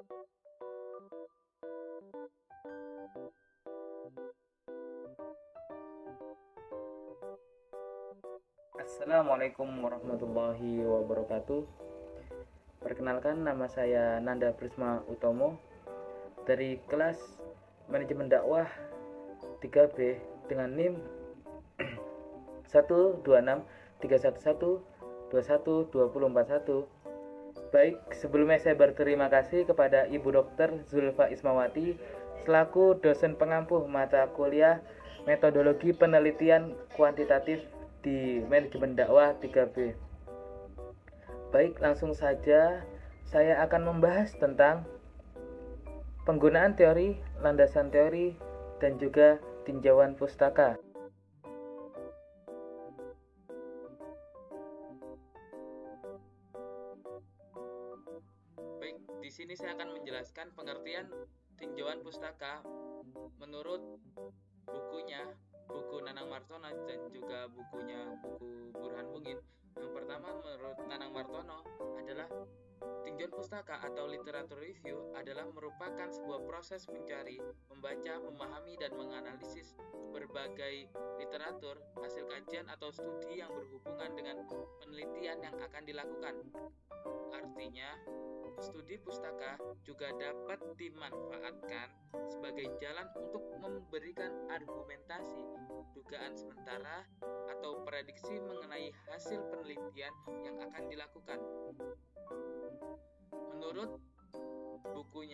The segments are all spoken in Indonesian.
Assalamualaikum warahmatullahi wabarakatuh. Perkenalkan, nama saya Nanda Prisma Utomo dari kelas Manajemen Dakwah 3B dengan NIM 12631121241. Baik, sebelumnya saya berterima kasih kepada Ibu Dr. Zulfa Ismawati selaku dosen pengampu mata kuliah Metodologi Penelitian Kuantitatif di Manajemen Dakwah 3B. Baik, langsung saja saya akan membahas tentang penggunaan teori, landasan teori, dan juga tinjauan pustaka. Baik, di sini saya akan menjelaskan pengertian tinjauan pustaka menurut buku Nanang Martono dan juga buku Burhan Bungin. Yang pertama, menurut Nanang Martono adalah tinjauan pustaka atau literatur review adalah merupakan sebuah proses mencari, membaca, memahami, dan menganalisis berbagai literatur, hasil kajian atau studi yang berhubungan dengan penelitian yang akan dilakukan. Artinya, studi pustaka juga dapat dimanfaatkan sebagai jalan untuk memberikan argumentasi, dugaan sementara, atau prediksi mengenai hasil penelitian yang akan dilakukan. Menurut buku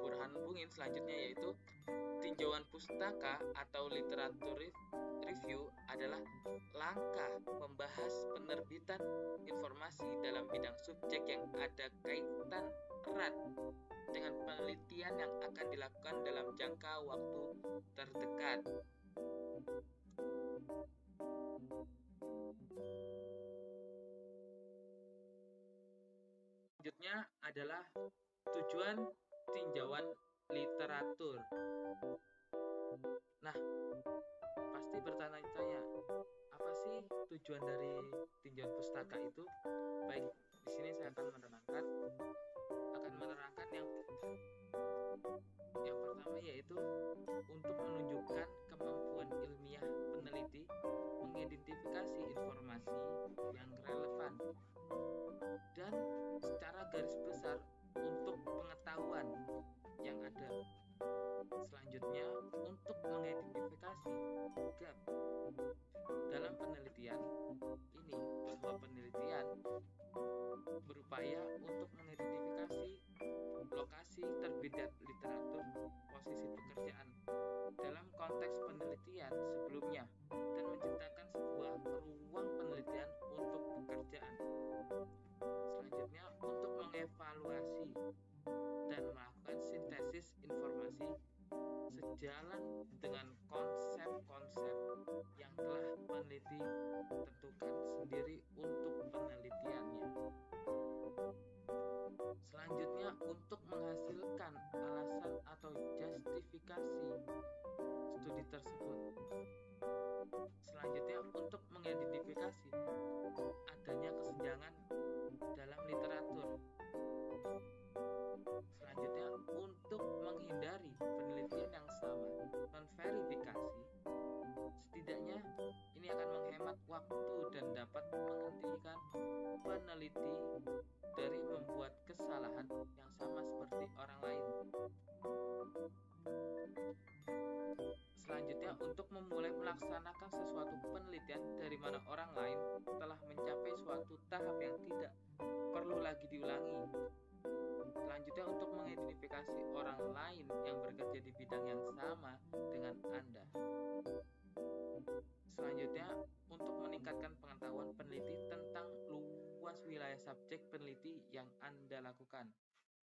Burhan Bungin selanjutnya, yaitu tinjauan pustaka atau literatur review adalah langkah membahas penerbitan informasi dalam bidang subjek yang ada kaitan erat dengan penelitian yang akan dilakukan dalam jangka waktu terdekat. Selanjutnya adalah tujuan tinjauan literatur. Nah, pasti bertanya-tanya, apa sih tujuan dari tinjauan pustaka itu? Baik, di sini saya akan menerangkan yang pertama, yaitu untuk menunjukkan kemampuan ilmiah peneliti mengidentifikasi informasi yang relevan dan secara garis besar untuk pengetahuan yang ada. Selanjutnya, untuk mengidentifikasi gap dalam penelitian ini, bahwa penelitian berupaya untuk mengidentifikasi lokasi terbit literatur, posisi pekerjaan dalam konteks penelitian sebelumnya, dan menciptakan sebuah ruang penelitian untuk pekerjaan. Selanjutnya, untuk mengevaluasi dan melakukan sintesis informasi sejalan dengan konsep-konsep yang telah peneliti tentukan sendiri untuk penelitiannya. Selanjutnya, untuk menghasilkan alasan atau justifikasi studi tersebut. Selanjutnya, untuk mengidentifikasi adanya kesenjangan dalam literatur. Selanjutnya, untuk menghindari penelitian yang sama, non-verifikasi, setidaknya ini akan menghemat waktu dan dapat menghentikan peneliti dari membuat kesalahan yang sama seperti orang lain. Selanjutnya, untuk memulai melaksanakan sesuatu penelitian dari mana orang lain telah mencapai suatu tahap yang tidak perlu lagi diulangi. Selanjutnya, untuk mengidentifikasi orang lain yang bekerja di bidang yang sama dengan Anda. Selanjutnya, untuk meningkatkan pengetahuan peneliti tentang luas wilayah subjek peneliti yang Anda lakukan.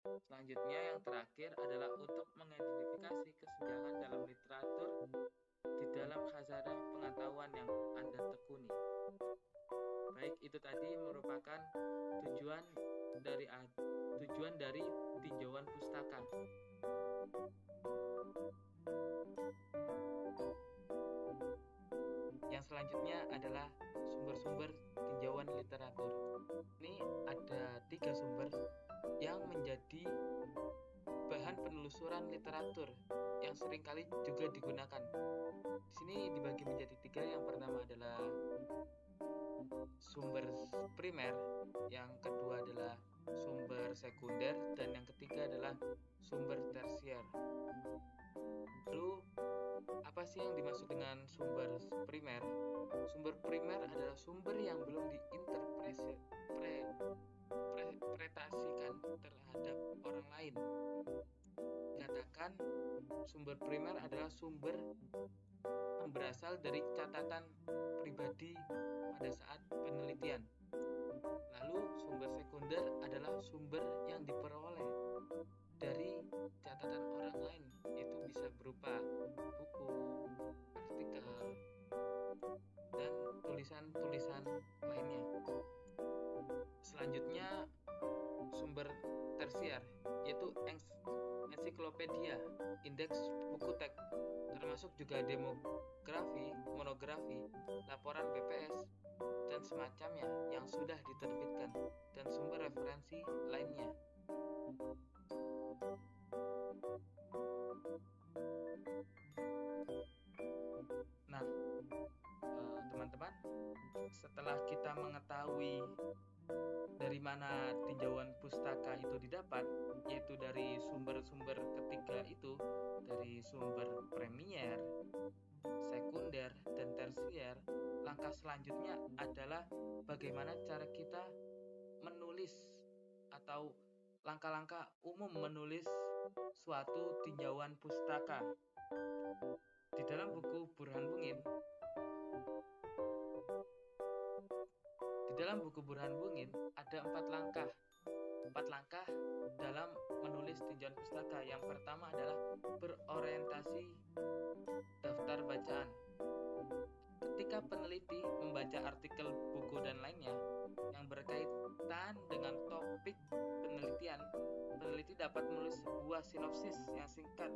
Selanjutnya, yang terakhir adalah untuk mengidentifikasi kesenjangan dalam literatur di dalam khazanah pengetahuan yang Anda tekuni. Baik, itu tadi merupakan tujuan dari tinjauan pustaka. Yang selanjutnya adalah sumber-sumber tinjauan literatur. Ini ada 3 sumber yang menjadi penelusuran literatur yang seringkali juga digunakan. Di sini dibagi menjadi 3. Yang pertama adalah sumber primer, yang kedua adalah sumber sekunder, dan yang ketiga adalah sumber tersier. Lalu, apa sih yang dimaksud dengan sumber primer? Sumber primer adalah sumber yang belum diinterpretasikan terhadap orang lain. Katakan, sumber primer adalah sumber yang berasal dari catatan pribadi pada saat penelitian. Lalu, sumber sekunder adalah sumber yang diperoleh dari catatan orang lain. Itu bisa berupa buku, artikel, dan tulisan-tulisan lainnya. Selanjutnya, sumber tersier, yaitu ensiklopedia, indeks buku teks, termasuk juga demografi, monografi, laporan BPS, dan semacamnya yang sudah diterbitkan, dan sumber referensi lainnya. Nah, teman-teman, setelah kita mengetahui dari mana tinjauan pustaka itu didapat, yaitu dari sumber-sumber ketiga itu, dari sumber premier, sekunder, dan tersier, langkah selanjutnya adalah bagaimana cara kita menulis atau langkah-langkah umum menulis suatu tinjauan pustaka. Di dalam buku Burhan Bungin ada 4 langkah dalam menulis tinjauan pustaka. Yang pertama adalah berorientasi daftar bacaan. Ketika peneliti membaca artikel, buku, dan lainnya yang berkaitan dengan topik penelitian, peneliti dapat menulis sebuah sinopsis yang singkat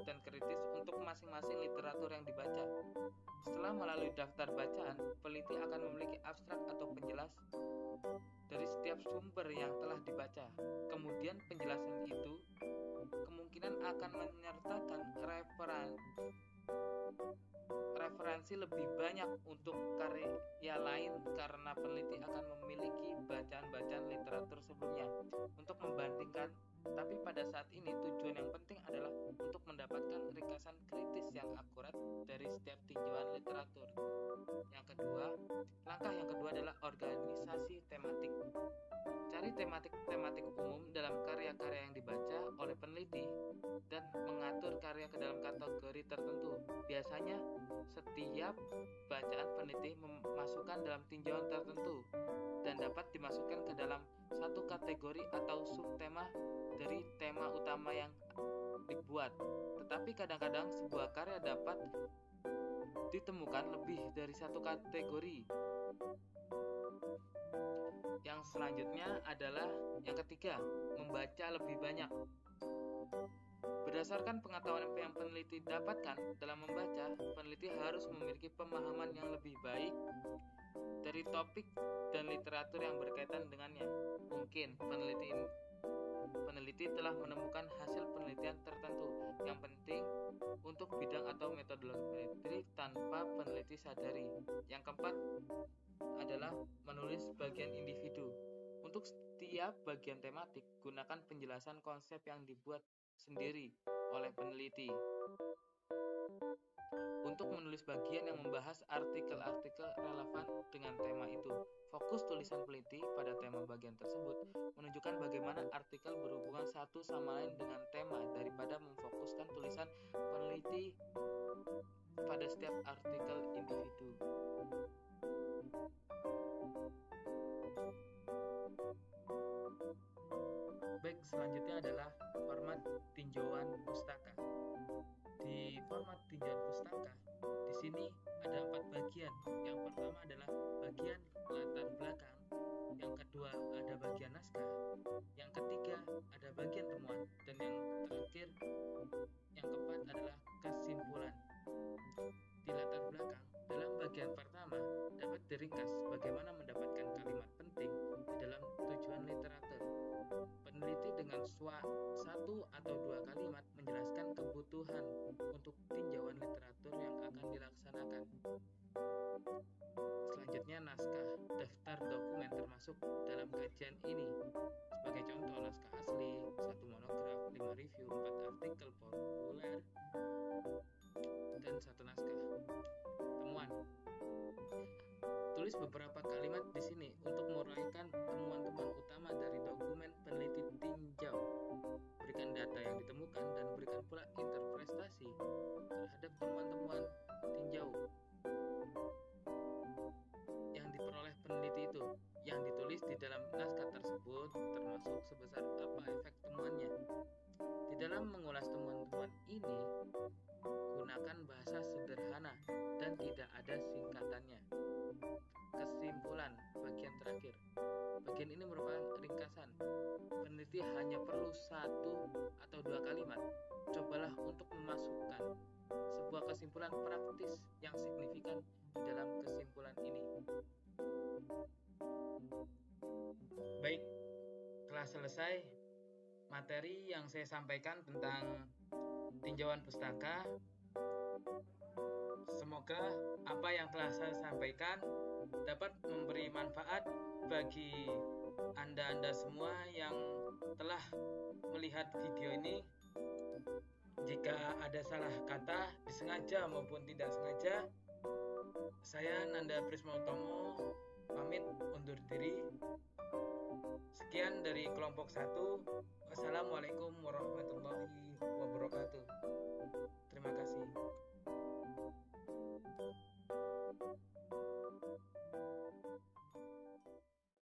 dan kritis untuk masing-masing literatur yang dibaca. Setelah melalui daftar bacaan, peneliti akan memiliki abstrak atau penjelas dari setiap sumber yang telah dibaca. Kemudian penjelasan itu kemungkinan akan menyertakan referensi lebih banyak untuk karya lain karena peneliti akan memiliki bacaan-bacaan literatur sebelumnya untuk membandingkan. Tapi pada saat ini tujuan yang penting adalah untuk mendapatkan ringkasan kritis yang akurat dari setiap tinjauan literatur. Langkah yang kedua adalah organisasi tematik. Cari tematik umum dalam karya-karya yang dibaca oleh peneliti dan mengatur karya ke dalam kategori tertentu. Biasanya setiap bacaan peneliti memasukkan dalam tinjauan tertentu dan dapat dimasukkan ke dalam satu kategori atau subtema dari tema utama yang dibuat. Tetapi kadang-kadang sebuah karya dapat ditemukan lebih dari satu kategori. Yang selanjutnya adalah yang ketiga, membaca lebih banyak. Berdasarkan pengetahuan yang peneliti dapatkan dalam membaca, peneliti harus memiliki pemahaman yang lebih baik dari topik dan literatur yang berkaitan dengannya. Mungkin peneliti telah menemukan hasil penelitian tertentu yang penting untuk bidang atau metodologi tanpa peneliti sadari. Yang keempat adalah menulis bagian individu. Untuk setiap bagian tematik, gunakan penjelasan konsep yang dibuat sendiri oleh peneliti. Untuk menulis bagian yang membahas artikel-artikel relevan dengan tema itu, fokus tulisan peneliti pada tema bagian tersebut menunjukkan bagaimana artikel berhubungan satu sama lain dengan tema daripada memfokuskan tulisan peneliti pada setiap artikel individu. Baik, selanjutnya adalah format tinjauan pustaka. Di format tinjauan pustaka, di sini ada 4 bagian. Yang pertama adalah bagian latar belakang, yang kedua ada bagian naskah, yang ketiga ada bagian temuan, dan yang terakhir, yang keempat adalah kesimpulan. Di latar belakang, dalam bagian pertama dapat diringkas bagaimana mendapatkan kalimat penting di dalam tujuan literatur. Peneliti dengan satu atau dua kalimat menjelaskan kebutuhan untuk tinjauan literatur yang akan dilaksanakan. Selanjutnya, naskah daftar dokumen termasuk dalam kajian ini. Sebagai contoh, naskah asli, 1 monograf, 5 review, 4 artikel populer, dan 1 naskah temuan. Tulis beberapa kalimat di sini untuk menguraikan temuan-temuan utama dari dokumen peneliti tinjau. Berikan data yang ditemukan dan berikan pula interpretasi terhadap temuan-temuan tinjau yang diperoleh peneliti itu. Yang ditulis di dalam naskah tersebut termasuk sebesar apa efek temuannya. Di dalam mengulas temuan-temuan ini, gunakan bahasa sederhana dan tidak ada singkatannya. Kesimpulan bagian terakhir. Bagian ini merupakan ringkasan. Peneliti hanya perlu 1 atau 2 kalimat. Cobalah untuk memasukkan sebuah kesimpulan praktis yang signifikan di dalam kesimpulan ini. Baik, telah selesai materi yang saya sampaikan tentang tinjauan pustaka. Semoga apa yang telah saya sampaikan dapat memberi manfaat bagi Anda semua yang telah melihat video ini. Jika ada salah kata, disengaja maupun tidak sengaja, saya Nanda Prismautomo pamit undur diri. Sekian dari kelompok 1. Wassalamualaikum warahmatullahi wabarakatuh. Terima kasih.